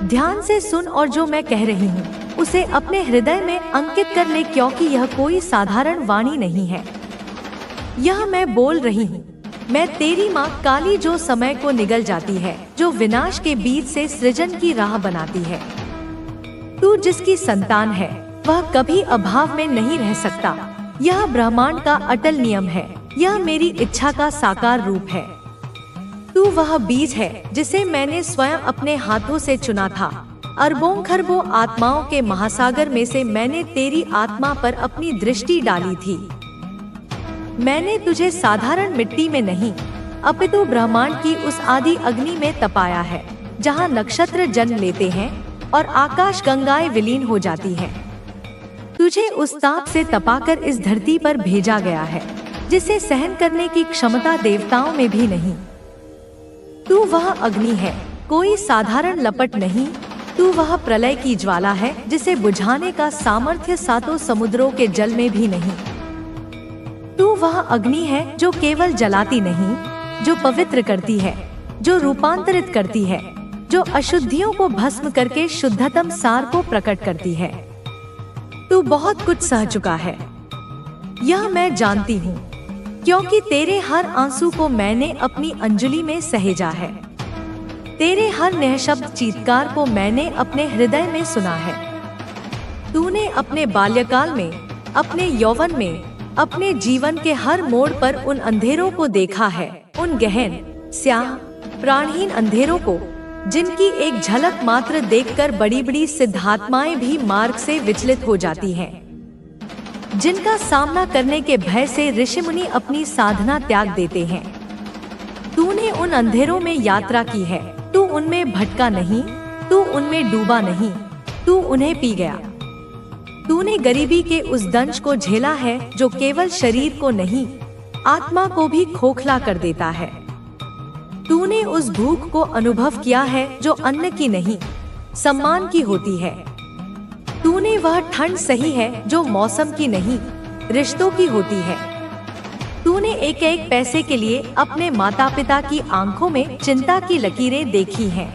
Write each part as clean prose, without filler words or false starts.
ध्यान से सुन और जो मैं कह रही हूँ उसे अपने हृदय में अंकित कर ले, क्योंकि यह कोई साधारण वाणी नहीं है। यह मैं बोल रही हूँ, मैं तेरी माँ काली, जो समय को निगल जाती है, जो विनाश के बीच से सृजन की राह बनाती है। तू जिसकी संतान है वह कभी अभाव में नहीं रह सकता। यह ब्रह्मांड का अटल नियम है, यह मेरी इच्छा का साकार रूप है। तू वह बीज है जिसे मैंने स्वयं अपने हाथों से चुना था। अरबों खरबों आत्माओं के महासागर में से मैंने तेरी आत्मा पर अपनी दृष्टि डाली थी। मैंने तुझे साधारण मिट्टी में नहीं, अपितु ब्रह्मांड की उस आदि अग्नि में तपाया है, जहाँ नक्षत्र जन्म लेते हैं और आकाश गंगाएं विलीन हो जाती हैं। तुझे उस ताप से तपाकर इस धरती पर भेजा गया है, जिसे सहन करने की क्षमता देवताओं में भी नहीं। तू वह अग्नि है, कोई साधारण लपट नहीं। तू वह प्रलय की ज्वाला है, जिसे बुझाने का सामर्थ्य सातों समुद्रों के जल में भी नहीं। तू वह अग्नि है जो केवल जलाती नहीं, जो पवित्र करती है, जो रूपांतरित करती है, जो अशुद्धियों को भस्म करके शुद्धतम सार को प्रकट करती है। तू बहुत कुछ सह चुका है, यह मैं जानती हूँ, क्योंकि तेरे हर आंसू को मैंने अपनी अंजलि में सहेजा है। तेरे हर निःशब्द चीत्कार को मैंने अपने हृदय में सुना है। तूने अपने बाल्यकाल में, अपने यौवन में, अपने जीवन के हर मोड़ पर उन अंधेरों को देखा है, उन गहन, स्याह, प्राणहीन अंधेरों को, जिनकी एक झलक मात्र देखकर बड़ी बड़ी सिद्धात्माएं भी मार्ग से विचलित हो जाती हैं, जिनका सामना करने के भय से ऋषि मुनि अपनी साधना त्याग देते हैं। तूने उन अंधेरों में यात्रा की है, तू उनमें भटका नहीं, तू उनमें डूबा नहीं, तू उन्हें पी गया। तूने गरीबी के उस दंश को झेला है जो केवल शरीर को नहीं, आत्मा को भी खोखला कर देता है। तूने उस भूख को अनुभव किया है जो अन्न की नहीं, सम्मान की होती है। तूने वह ठंड सही है जो मौसम की नहीं, रिश्तों की होती है। तूने एक एक पैसे के लिए अपने माता पिता की आंखों में चिंता की लकीरें देखी हैं।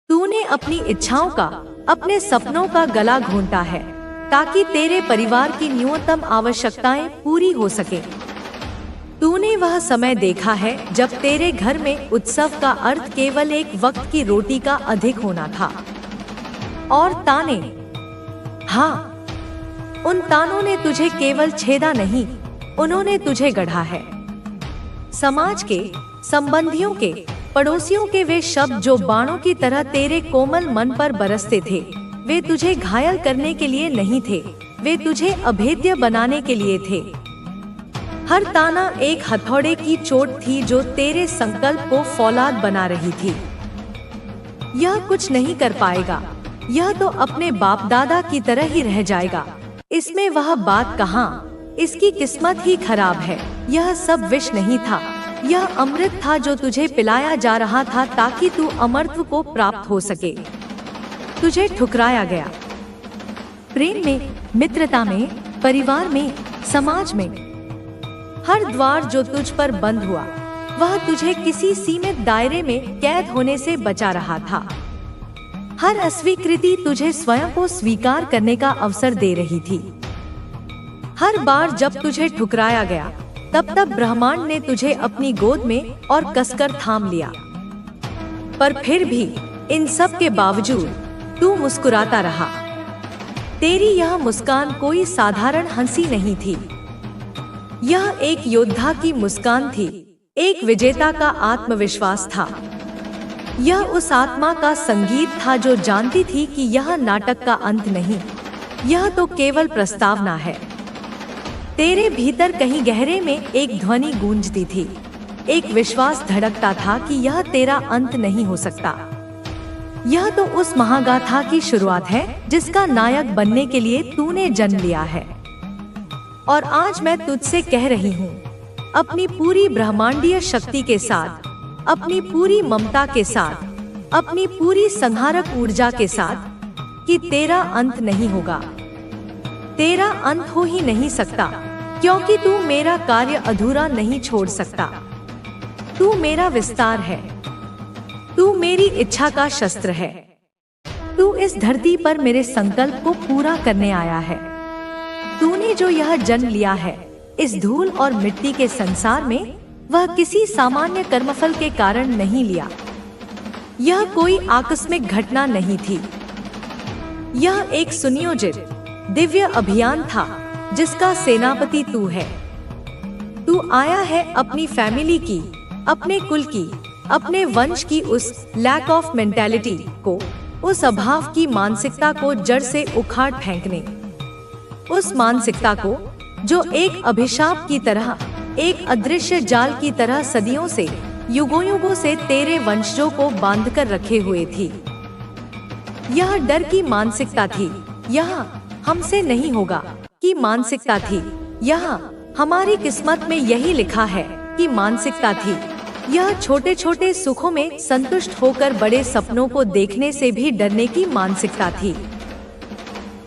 तूने अपनी इच्छाओं का, अपने सपनों का गला घोंटा है, ताकि तेरे परिवार की न्यूनतम आवश्यकताएं पूरी हो सके। तूने वह समय देखा है जब तेरे घर में उत्सव का अर्थ केवल एक वक्त की रोटी का अधिक होना था। और ताने, हाँ, उन तानों ने तुझे केवल छेदा नहीं, उन्होंने तुझे गढ़ा है। समाज के, संबंधियों के, पड़ोसियों के वे शब्द जो बाणों की तरह तेरे कोमल मन पर बरसते थे, वे तुझे घायल करने के लिए नहीं थे, वे तुझे अभेद्य बनाने के लिए थे। हर ताना एक हथौड़े की चोट थी जो तेरे संकल्प को फौलाद बना रही थी। यह कुछ नहीं कर पाएगा, यह तो अपने बाप दादा की तरह ही रह जाएगा। इसमें वह बात कहाँ, इसकी किस्मत ही खराब है। यह सब विष नहीं था, यह अमृत था जो तुझे पिलाया जा रहा था ताकि तू अमरत्व को प्राप्त हो सके। तुझे ठुकराया गया, प्रेम में, मित्रता में, परिवार में, समाज में। हर द्वार जो तुझ पर बंद हुआ, वह तुझे किसी सीमित दायरे में कैद होने से बचा रहा था। हर अस्वीकृति तुझे स्वयं को स्वीकार करने का अवसर दे रही थी। हर बार जब तुझे ठुकराया गया, तब ब्रह्मांड ने तुझे अपनी गोद में और कसकर थाम लिया। पर फिर भी इन सब के बावजूद तू मुस्कुराता रहा। तेरी यह मुस्कान कोई साधारण हंसी नहीं थी, यह एक योद्धा की मुस्कान थी, एक विजेता का आत्मविश्वास था। यह उस आत्मा का संगीत था जो जानती थी कि यह नाटक का अंत नहीं, यह तो केवल प्रस्तावना है। तेरे भीतर कहीं गहरे में एक ध्वनि गूंजती थी, एक विश्वास धड़कता था कि यह तेरा अंत नहीं हो सकता। यह तो उस महागाथा की शुरुआत है जिसका नायक बनने के लिए तूने जन्म लिया है। और आज मैं तुझसे कह रही हूँ, अपनी पूरी ब्रह्मांडीय शक्ति के साथ, अपनी पूरी ममता के साथ, अपनी पूरी संहारक ऊर्जा के साथ, कि तेरा अंत नहीं होगा। तेरा अंत हो ही नहीं सकता, क्योंकि तू मेरा कार्य अधूरा नहीं छोड़ सकता। तू मेरा विस्तार है, तू मेरी इच्छा का शस्त्र है। तू इस धरती पर मेरे संकल्प को पूरा करने आया है। तूने जो यह जन्म लिया है इस धूल और मिट्टी के संसार में, वह किसी सामान्य कर्मफल के कारण नहीं लिया। यह कोई आकस्मिक घटना नहीं थी। यह एक सुनियोजित दिव्य अभियान था जिसका सेनापति तू है। तू आया है अपनी फैमिली की, अपने कुल की, अपने वंश की उस लैक ऑफ मेंटालिटी को, उस अभाव की मानसिकता को जड़ से उखाड़ फेंकने। उस मानसिकता को जो एक अभिशाप की तरह, एक अदृश्य जाल की तरह सदियों से, युगों युगों से तेरे वंशजों को बांध कर रखे हुए थी। यह डर की मानसिकता थी, यह हमसे नहीं होगा कि मानसिकता थी, यह हमारी किस्मत में यही लिखा है कि मानसिकता थी। यह छोटे छोटे सुखों में संतुष्ट होकर बड़े सपनों को देखने से भी डरने की मानसिकता थी।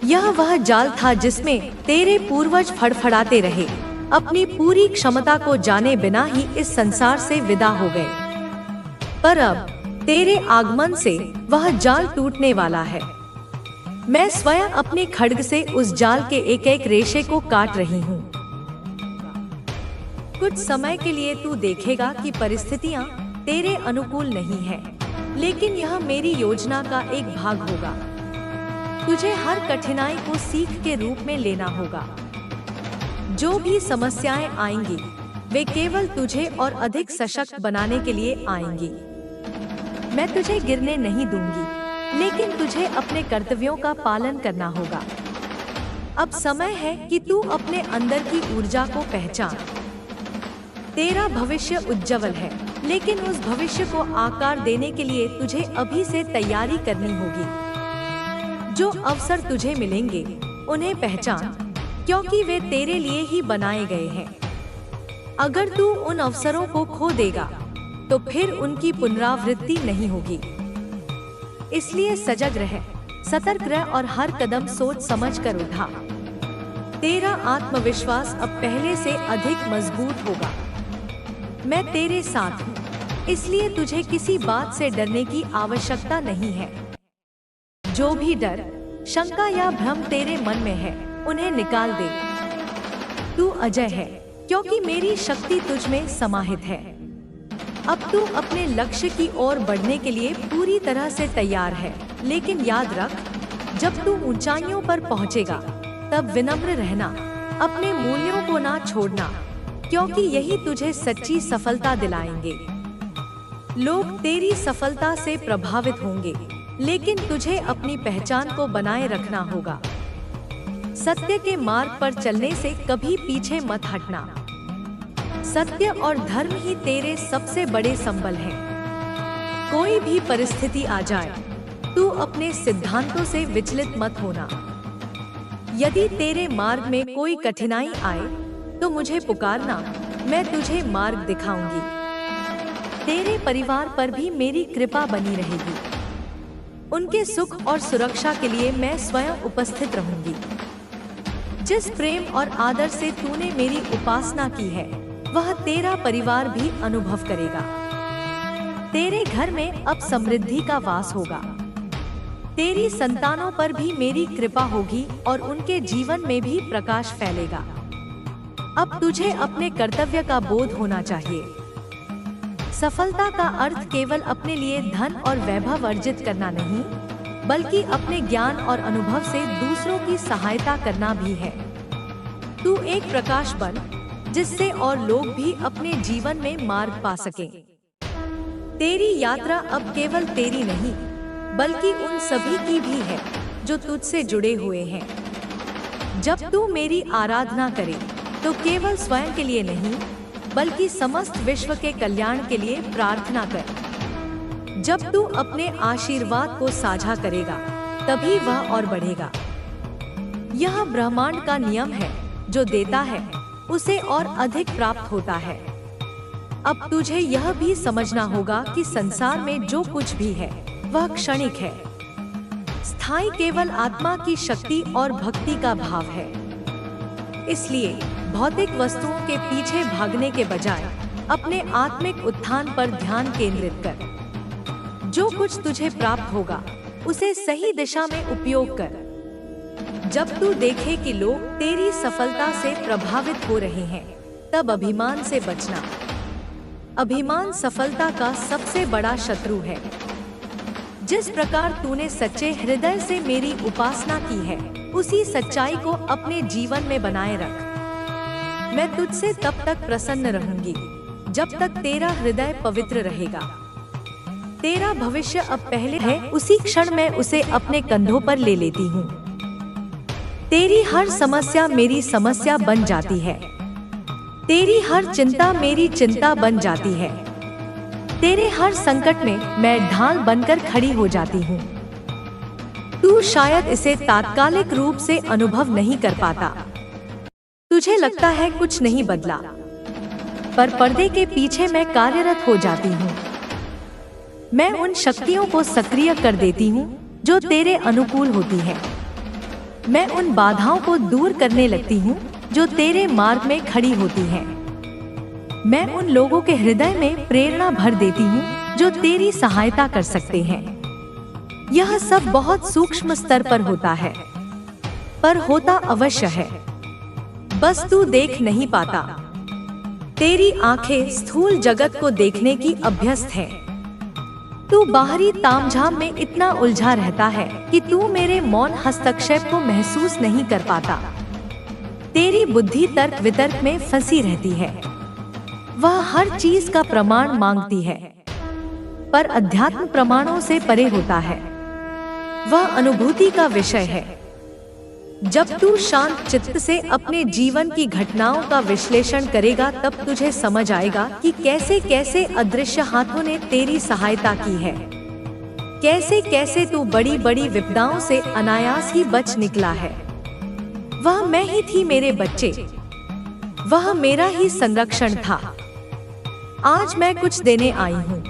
यह वह जाल था जिसमें तेरे पूर्वज फड़फड़ाते रहे, अपनी पूरी क्षमता को जाने बिना ही इस संसार से विदा हो गए। पर अब तेरे आगमन से वह जाल टूटने वाला है। मैं स्वयं अपने खड्ग से उस जाल के एक एक रेशे को काट रही हूँ। कुछ समय के लिए तू देखेगा कि परिस्थितियाँ तेरे अनुकूल नहीं है, लेकिन यह मेरी योजना का एक भाग होगा। तुझे हर कठिनाई को सीख के रूप में लेना होगा। जो भी समस्याएं आएंगी वे केवल तुझे और अधिक सशक्त बनाने के लिए आएंगी। मैं तुझे गिरने नहीं दूंगी, लेकिन तुझे अपने कर्तव्यों का पालन करना होगा। अब समय है कि तू अपने अंदर की ऊर्जा को पहचान। तेरा भविष्य उज्जवल है, लेकिन उस भविष्य को आकार देने के लिए तुझे अभी से तैयारी करनी होगी। जो अवसर तुझे मिलेंगे उन्हें पहचान, क्योंकि वे तेरे लिए ही बनाए गए हैं। अगर तू उन अवसरों को खो देगा तो फिर उनकी पुनरावृत्ति नहीं होगी। इसलिए सजग रह, सतर्क रह और हर कदम सोच समझ कर उठा। तेरा आत्मविश्वास अब पहले से अधिक मजबूत होगा। मैं तेरे साथ हूँ, इसलिए तुझे किसी बात से डरने की आवश्यकता नहीं है। जो भी डर, शंका या भ्रम तेरे मन में है उन्हें निकाल दे। तू अजय है, क्योंकि मेरी शक्ति तुझ में समाहित है। अब तू अपने लक्ष्य की ओर बढ़ने के लिए पूरी तरह से तैयार है, लेकिन याद रख, जब तू ऊंचाइयों पर पहुंचेगा तब विनम्र रहना, अपने मूल्यों को ना छोड़ना, क्योंकि यही तुझे सच्ची सफलता दिलाएंगे। लोग तेरी सफलता से प्रभावित होंगे, लेकिन तुझे अपनी पहचान को बनाए रखना होगा। सत्य के मार्ग पर चलने से कभी पीछे मत हटना। सत्य और धर्म ही तेरे सबसे बड़े संबल हैं। कोई भी परिस्थिति आ जाए, तू अपने सिद्धांतों से विचलित मत होना। यदि तेरे मार्ग में कोई कठिनाई आए तो मुझे पुकारना, मैं तुझे मार्ग दिखाऊंगी। तेरे परिवार पर भी मेरी कृपा बनी रहेगी। उनके सुख और सुरक्षा के लिए मैं स्वयं उपस्थित रहूंगी। जिस प्रेम और आदर से तूने मेरी उपासना की है, वह तेरा परिवार भी अनुभव करेगा। तेरे घर में अब समृद्धि का वास होगा। तेरी संतानों पर भी मेरी कृपा होगी और उनके जीवन में भी प्रकाश फैलेगा। अब तुझे अपने कर्तव्य का बोध होना चाहिए। सफलता का अर्थ केवल अपने लिए धन और वैभव अर्जित करना नहीं, बल्कि अपने ज्ञान और अनुभव से दूसरों की सहायता करना भी है। तू एक प्रकाश बन, जिससे और लोग भी अपने जीवन में मार्ग पा सकें। तेरी यात्रा अब केवल तेरी नहीं, बल्कि उन सभी की भी है जो तुझसे जुड़े हुए हैं। जब तू मेरी आराधना करे तो केवल स्वयं के लिए नहीं, बल्कि समस्त विश्व के कल्याण के लिए प्रार्थना कर। जब तू अपने आशीर्वाद को साझा करेगा, तभी वह और बढ़ेगा। यह ब्रह्मांड का नियम है, जो देता है उसे और अधिक प्राप्त होता है। अब तुझे यह भी समझना होगा कि संसार में जो कुछ भी है वह क्षणिक है। स्थायी केवल आत्मा की शक्ति और भक्ति का भाव है। इसलिए भौतिक वस्तुओं के पीछे भागने के बजाय अपने आत्मिक उत्थान पर ध्यान केंद्रित कर। जो कुछ तुझे प्राप्त होगा उसे सही दिशा में उपयोग कर। जब तू देखे कि लोग तेरी सफलता से प्रभावित हो रहे हैं, तब अभिमान से बचना। अभिमान सफलता का सबसे बड़ा शत्रु है। जिस प्रकार तूने सच्चे हृदय से मेरी उपासना की है, उसी सच्चाई को अपने जीवन में बनाए रख। मैं तुझसे तब तक प्रसन्न रहूंगी जब तक तेरा हृदय पवित्र रहेगा। तेरा भविष्य अब पहले है, उसी क्षण मैं उसे अपने कंधों पर ले लेती हूँ। तेरी हर समस्या मेरी समस्या बन जाती है। तेरी हर चिंता मेरी चिंता बन जाती है। तेरे हर संकट में मैं ढाल बनकर खड़ी हो जाती हूँ। तू शायद इसे तात्कालिक रूप से अनुभव नहीं कर पाता। तुझे लगता है कुछ नहीं बदला, पर पर्दे के पीछे मैं कार्यरत हो जाती हूँ। मैं उन शक्तियों को सक्रिय कर देती हूँ जो तेरे अनुकूल होती है। मैं उन बाधाओं को दूर करने लगती हूँ जो तेरे मार्ग में खड़ी होती हैं। मैं उन लोगों के हृदय में प्रेरणा भर देती हूँ जो तेरी सहायता कर सकते हैं। यह सब बहुत सूक्ष्म स्तर पर होता है, पर होता अवश्य है। बस तू देख नहीं पाता। तेरी आंखें स्थूल जगत को देखने की अभ्यस्त हैं। तू बाहरी तामझाम में इतना उलझा रहता है कि तू मेरे मौन हस्तक्षेप को महसूस नहीं कर पाता। तेरी बुद्धि तर्क वितर्क में फंसी रहती है। वह हर चीज का प्रमाण मांगती है, पर अध्यात्म प्रमाणों से परे होता है। वह अनुभूति का विषय है। जब तू शांत चित्त से अपने जीवन की घटनाओं का विश्लेषण करेगा, तब तुझे समझ आएगा कि कैसे कैसे अदृश्य हाथों ने तेरी सहायता की है। कैसे कैसे तू बड़ी बड़ी विपदाओं से अनायास ही बच निकला है। वह मैं ही थी मेरे बच्चे, वह मेरा ही संरक्षण था। आज मैं कुछ देने आई हूँ।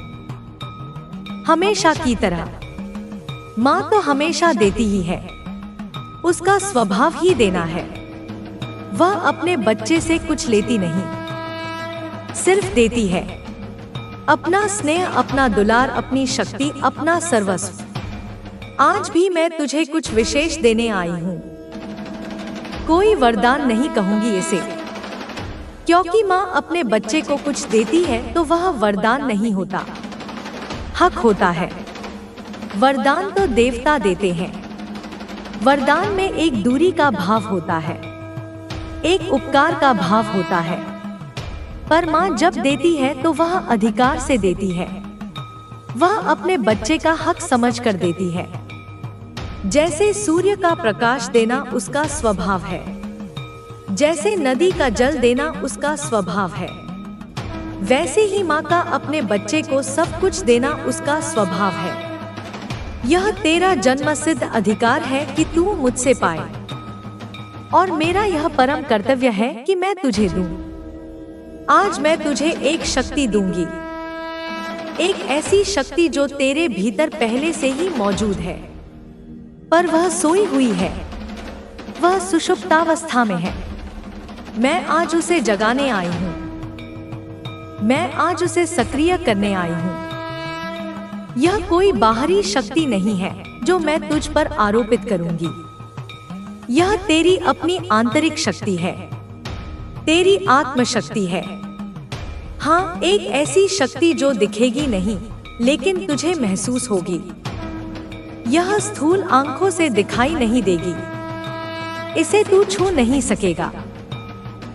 हमेशा की तरह माँ तो हमेशा देती ही है, उसका स्वभाव ही देना है। वह अपने बच्चे से कुछ लेती नहीं, सिर्फ देती है। अपना स्नेह, अपना दुलार, अपनी शक्ति, अपना सर्वस्व। आज भी मैं तुझे कुछ विशेष देने आई हूँ। कोई वरदान नहीं कहूंगी इसे, क्योंकि माँ अपने बच्चे को कुछ देती है तो वह वरदान नहीं होता, हक होता है। वरदान तो देवता देते हैं। वरदान में एक दूरी का भाव होता है, एक उपकार का भाव होता है। पर माँ जब देती है तो वह अधिकार से देती है। वह अपने बच्चे का हक समझ कर देती है। जैसे सूर्य का प्रकाश देना उसका स्वभाव है, जैसे नदी का जल देना उसका स्वभाव है, वैसे ही माँ का अपने बच्चे को सब कुछ देना उसका स्वभाव है। यह तेरा जन्मसिद्ध अधिकार है कि तू मुझसे पाए, और मेरा यह परम कर्तव्य है कि मैं तुझे दूं। आज मैं तुझे एक शक्ति दूंगी, एक ऐसी शक्ति जो तेरे भीतर पहले से ही मौजूद है, पर वह सोई हुई है, वह सुषुप्तावस्था में है। मैं आज उसे जगाने आई हूँ। मैं आज उसे सक्रिय करने आई हूँ। यह कोई बाहरी शक्ति नहीं है जो मैं तुझ पर आरोपित करूंगी। यह तेरी अपनी आंतरिक शक्ति है, तेरी आत्मशक्ति है। हाँ, एक ऐसी शक्ति जो दिखेगी नहीं, लेकिन तुझे महसूस होगी। यह स्थूल आंखों से दिखाई नहीं देगी। इसे तू छू नहीं सकेगा,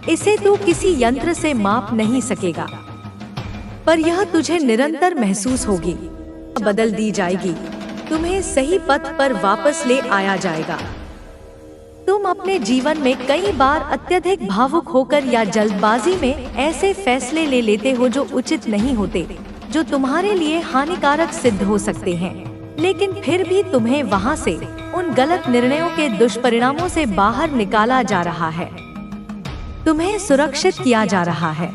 इसे तू किसी यंत्र से माप नहीं सकेगा, पर यह तुझे निरंतर महसूस होगी। बदल दी जाएगी, तुम्हें सही पथ पर वापस ले आया जाएगा। तुम अपने जीवन में कई बार अत्यधिक भावुक होकर या जल्दबाजी में ऐसे फैसले ले लेते हो जो उचित नहीं होते, जो तुम्हारे लिए हानिकारक सिद्ध हो सकते हैं, लेकिन फिर भी तुम्हें वहां से, उन गलत निर्णयों के दुष्परिणामों से बाहर निकाला जा रहा है। तुम्हें सुरक्षित किया जा रहा है,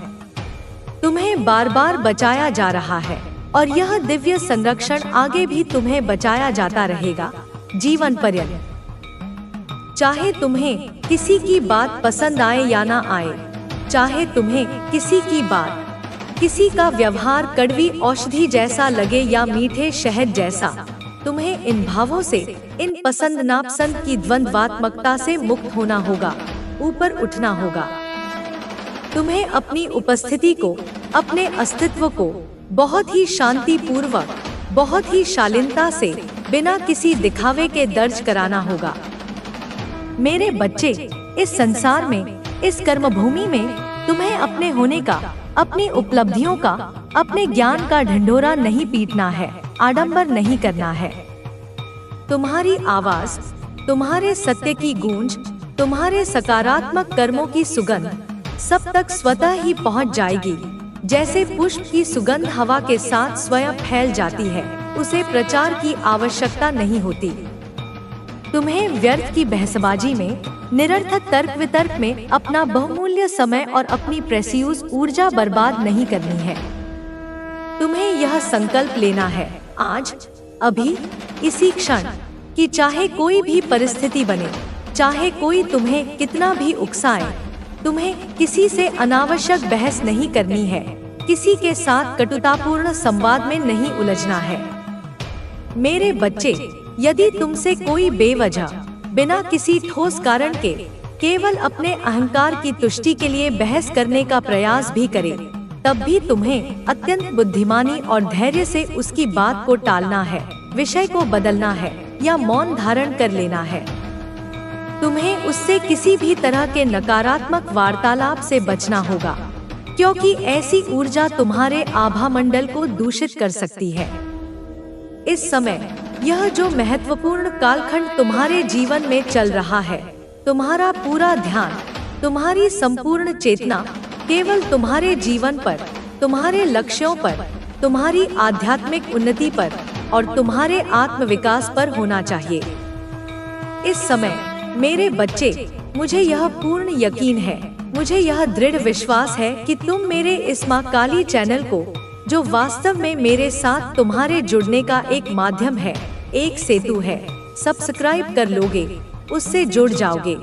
तुम्हें बार बार बचाया जा रहा है, और यह दिव्य संरक्षण आगे भी तुम्हें बचाया जाता रहेगा जीवन पर्यंत। चाहे तुम्हें किसी की बात पसंद आए या ना आए, चाहे तुम्हें किसी की बात, किसी का व्यवहार कड़वी औषधि जैसा लगे या मीठे शहद जैसा, तुम्हें इन भावों से, इन पसंद नापसंद की द्वंद्वात्मकता से मुक्त होना होगा, ऊपर उठना होगा। तुम्हें अपनी उपस्थिति को, अपने अस्तित्व को बहुत ही शांतिपूर्वक, बहुत ही शालीनता से, बिना किसी दिखावे के दर्ज कराना होगा। मेरे बच्चे, इस संसार में, इस कर्मभूमि में तुम्हें अपने होने का, अपनी उपलब्धियों का, अपने ज्ञान का ढिंढोरा नहीं पीटना है, आडंबर नहीं करना है। तुम्हारी आवाज, तुम्हारे सत्य की गूंज, तुम्हारे सकारात्मक कर्मों की सुगंध सब तक स्वतः ही पहुंच जाएगी। जैसे पुष्प की सुगंध हवा के साथ स्वयं फैल जाती है, उसे प्रचार की आवश्यकता नहीं होती। तुम्हें व्यर्थ की बहसबाजी में, निरर्थक तर्क वितर्क में अपना बहुमूल्य समय और अपनी प्रेसियस ऊर्जा बर्बाद नहीं करनी है। तुम्हें यह संकल्प लेना है आज, अभी, इसी क्षण, कि चाहे कोई भी परिस्थिति बने, चाहे कोई तुम्हें कितना भी उकसाए, तुम्हें किसी से अनावश्यक बहस नहीं करनी है, किसी के साथ कटुतापूर्ण संवाद में नहीं उलझना है। मेरे बच्चे, यदि तुमसे कोई बेवजह, बिना किसी ठोस कारण के, केवल अपने अहंकार की तुष्टि के लिए बहस करने का प्रयास भी करे, तब भी तुम्हें अत्यंत बुद्धिमानी और धैर्य से उसकी बात को टालना है, विषय को बदलना है या मौन धारण कर लेना है। तुम्हें उससे किसी भी तरह के नकारात्मक वार्तालाप से बचना होगा, क्योंकि ऐसी ऊर्जा तुम्हारे आभा मंडल को दूषित कर सकती है। इस समय यह जो महत्वपूर्ण कालखंड तुम्हारे जीवन में चल रहा है, तुम्हारा पूरा ध्यान, तुम्हारी संपूर्ण चेतना केवल तुम्हारे जीवन पर, तुम्हारे लक्ष्यों पर, तुम्हारी आध्यात्मिक उन्नति पर और तुम्हारे आत्मविकास पर होना चाहिए। इस समय मेरे बच्चे, मुझे यह पूर्ण यकीन है, मुझे यह दृढ़ विश्वास है कि तुम मेरे इस माँ काली चैनल को, जो वास्तव में मेरे साथ तुम्हारे जुड़ने का एक माध्यम है, एक सेतु है, सब्सक्राइब कर लोगे, उससे जुड़ जाओगे।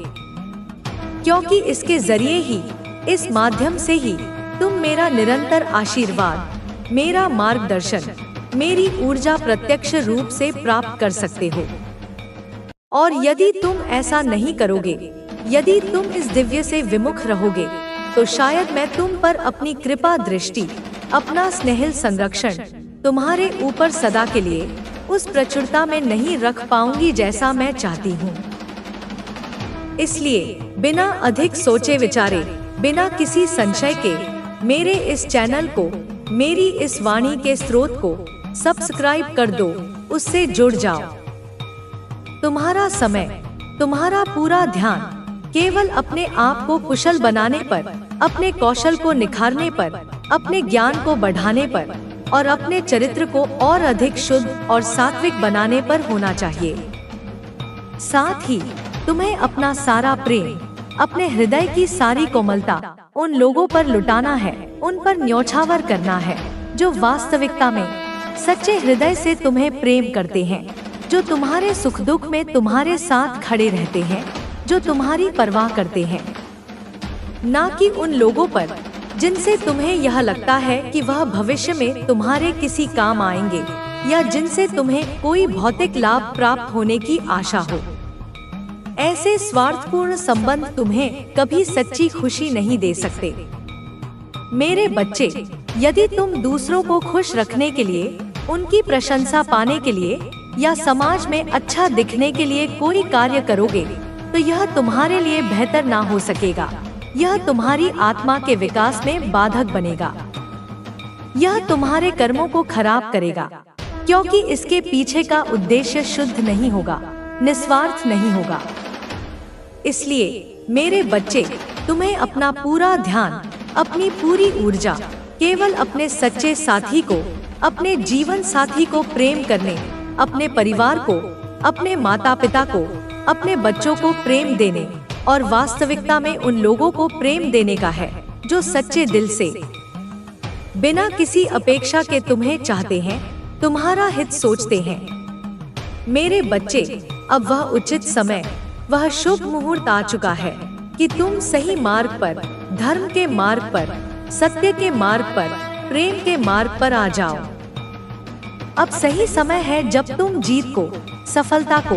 क्योंकि इसके जरिए ही, इस माध्यम से ही तुम मेरा निरंतर आशीर्वाद, मेरा मार्गदर्शन, मेरी ऊर्जा प्रत्यक्ष रूप से प्राप्त कर सकते हो। और यदि तुम ऐसा नहीं करोगे, यदि तुम इस दिव्य से विमुख रहोगे, तो शायद मैं तुम पर अपनी कृपा दृष्टि, अपना स्नेहिल संरक्षण तुम्हारे ऊपर सदा के लिए उस प्रचुरता में नहीं रख पाऊंगी जैसा मैं चाहती हूँ। इसलिए बिना अधिक सोचे विचारे, बिना किसी संशय के मेरे इस चैनल को, मेरी इस वाणी के स्रोत को सब्सक्राइब कर दो, उससे जुड़ जाओ। तुम्हारा समय, तुम्हारा पूरा ध्यान केवल अपने आप को कुशल बनाने पर, अपने कौशल को निखारने पर, अपने ज्ञान को बढ़ाने पर और अपने चरित्र को और अधिक शुद्ध और सात्विक बनाने पर होना चाहिए। साथ ही तुम्हें अपना सारा प्रेम, अपने हृदय की सारी कोमलता उन लोगों पर लुटाना है, उन पर न्योछावर करना है जो वास्तविकता में सच्चे हृदय से तुम्हें प्रेम करते हैं, जो तुम्हारे सुख दुख में तुम्हारे साथ खड़े रहते हैं, जो तुम्हारी परवाह करते हैं। ना कि उन लोगों पर जिनसे तुम्हें यह लगता है कि वह भविष्य में तुम्हारे किसी काम आएंगे या जिनसे तुम्हें कोई भौतिक लाभ प्राप्त होने की आशा हो। ऐसे स्वार्थपूर्ण संबंध तुम्हें कभी सच्ची खुशी नहीं दे सकते। मेरे बच्चे, यदि तुम दूसरों को खुश रखने के लिए, उनकी प्रशंसा पाने के लिए या समाज में अच्छा दिखने के लिए कोई कार्य करोगे, तो यह तुम्हारे लिए बेहतर ना हो सकेगा। यह तुम्हारी आत्मा के विकास में बाधक बनेगा। यह तुम्हारे कर्मों को खराब करेगा, क्योंकि इसके पीछे का उद्देश्य शुद्ध नहीं होगा, निस्वार्थ नहीं होगा। इसलिए मेरे बच्चे, तुम्हें अपना पूरा ध्यान, अपनी पूरी ऊर्जा केवल अपने सच्चे साथी को, अपने जीवन साथी को प्रेम करने, अपने परिवार को, अपने माता पिता को, अपने बच्चों को प्रेम देने और वास्तविकता में उन लोगों को प्रेम देने का है जो सच्चे दिल से, बिना किसी अपेक्षा के तुम्हें चाहते हैं, तुम्हारा हित सोचते हैं। मेरे बच्चे, अब वह उचित समय, वह शुभ मुहूर्त आ चुका है कि तुम सही मार्ग पर, धर्म के मार्ग पर, सत्य के मार्ग पर, प्रेम के मार्ग पर आ जाओ। अब सही समय है जब तुम जीत को, सफलता को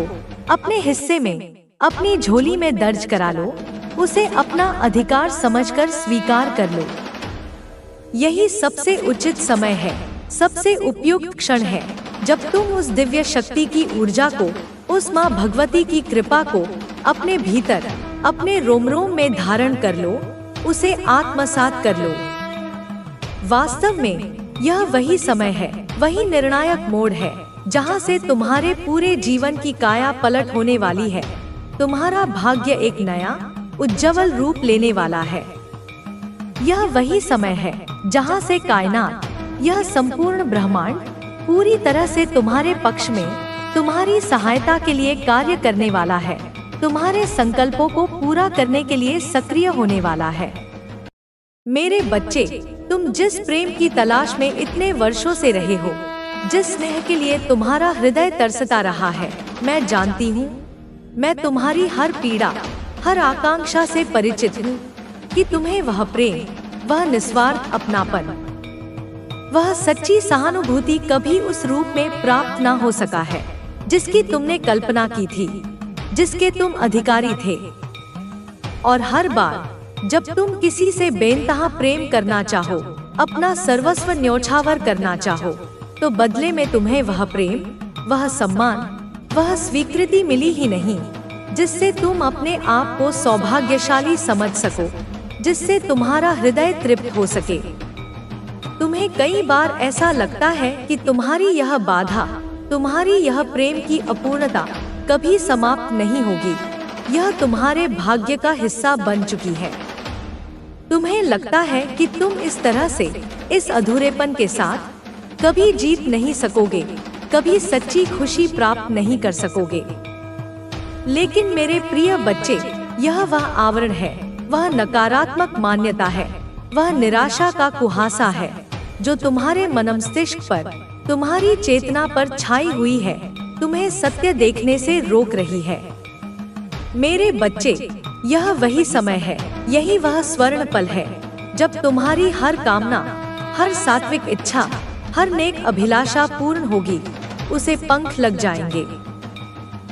अपने हिस्से में, अपनी झोली में दर्ज करा लो, उसे अपना अधिकार समझकर स्वीकार कर लो। यही सबसे उचित समय है, सबसे उपयुक्त क्षण है, जब तुम उस दिव्य शक्ति की ऊर्जा को, उस माँ भगवती की कृपा को अपने भीतर, अपने रोम रोम में धारण कर लो, उसे आत्मसात कर लो। वास्तव में यह वही समय है, वही निर्णायक मोड़ है, जहाँ से तुम्हारे पूरे जीवन की काया पलट होने वाली है। तुम्हारा भाग्य एक नया उज्जवल रूप लेने वाला है। यह वही समय है जहाँ से कायनात, यह संपूर्ण ब्रह्मांड पूरी तरह से तुम्हारे पक्ष में, तुम्हारी सहायता के लिए कार्य करने वाला है, तुम्हारे संकल्पों को पूरा करने के लिए सक्रिय होने वाला है। मेरे बच्चे, तुम जिस प्रेम की तलाश में इतने वर्षों से रहे हो, जिस स्नेह के लिए तुम्हारा हृदय तरसता रहा है, मैं जानती हूँ। मैं तुम्हारी हर पीड़ा, हर आकांक्षा से परिचित हूँ कि तुम्हें वह प्रेम, वह निस्वार्थ अपनापन, वह सच्ची सहानुभूति कभी उस रूप में प्राप्त ना हो सका है जिसकी तुमने कल्पना की थी, जिसके तुम अधिकारी थे। और हर बार जब तुम किसी से बेइंतहा प्रेम करना चाहो, अपना सर्वस्व न्योछावर करना चाहो, तो बदले में तुम्हें वह प्रेम, वह सम्मान, वह स्वीकृति मिली ही नहीं जिससे तुम अपने आप को सौभाग्यशाली समझ सको, जिससे तुम्हारा हृदय तृप्त हो सके। तुम्हें कई बार ऐसा लगता है कि तुम्हारी यह बाधा, तुम्हारी यह प्रेम की अपूर्णता कभी समाप्त नहीं होगी। यह तुम्हारे भाग्य का हिस्सा बन चुकी है। तुम्हें लगता है कि तुम इस तरह से, इस अधूरेपन के साथ कभी जीत नहीं सकोगे, कभी सच्ची खुशी प्राप्त नहीं कर सकोगे। लेकिन मेरे प्रिय बच्चे, यह वह आवरण है, वह नकारात्मक मान्यता है, वह निराशा का कुहासा है जो तुम्हारे मनमस्तिष्क पर, तुम्हारी चेतना पर छाई हुई है, तुम्हें सत्य देखने से रोक रही है। मेरे बच्चे, यह वही समय है, यही वह स्वर्ण पल है जब तुम्हारी हर कामना, हर सात्विक इच्छा, हर नेक अभिलाषा पूर्ण होगी, उसे पंख लग जाएंगे।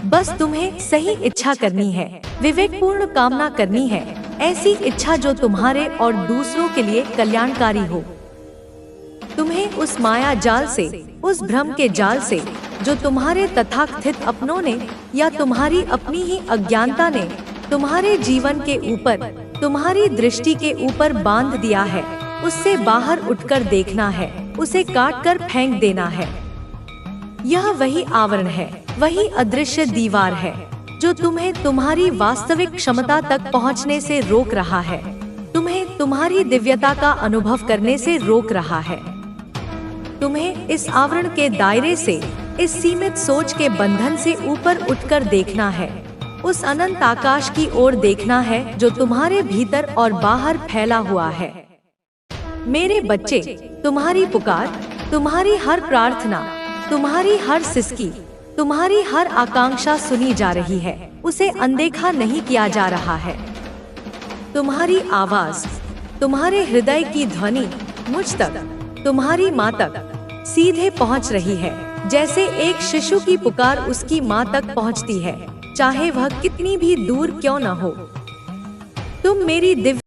बस तुम्हें सही इच्छा करनी है, विवेकपूर्ण कामना करनी है, ऐसी इच्छा जो तुम्हारे और दूसरों के लिए कल्याणकारी हो। तुम्हें उस माया जाल से, उस भ्रम के जाल से जो तुम्हारे तथाकथित अपनों ने या तुम्हारी अपनी ही अज्ञानता ने तुम्हारे जीवन के ऊपर, तुम्हारी दृष्टि के ऊपर बांध दिया है, उससे बाहर उठकर देखना है, उसे काट कर फेंक देना है। यह वही आवरण है, वही अदृश्य दीवार है जो तुम्हें तुम्हारी वास्तविक क्षमता तक पहुंचने से रोक रहा है, तुम्हें तुम्हारी दिव्यता का अनुभव करने से रोक रहा है। तुम्हें इस आवरण के दायरे से, इस सीमित सोच के बंधन से ऊपर उठकर देखना है, उस अनंत आकाश की ओर देखना है जो तुम्हारे भीतर और बाहर फैला हुआ है। मेरे बच्चे, तुम्हारी पुकार, तुम्हारी हर प्रार्थना, तुम्हारी हर सिसकी, तुम्हारी हर आकांक्षा सुनी जा रही है, उसे अनदेखा नहीं किया जा रहा है। तुम्हारी आवाज, तुम्हारे हृदय की ध्वनि मुझ तक, तुम्हारी माँ तक सीधे पहुँच रही है, जैसे एक शिशु की पुकार उसकी माँ तक पहुँचती है, चाहे वह कितनी भी दूर क्यों न हो। तुम मेरी दिव्य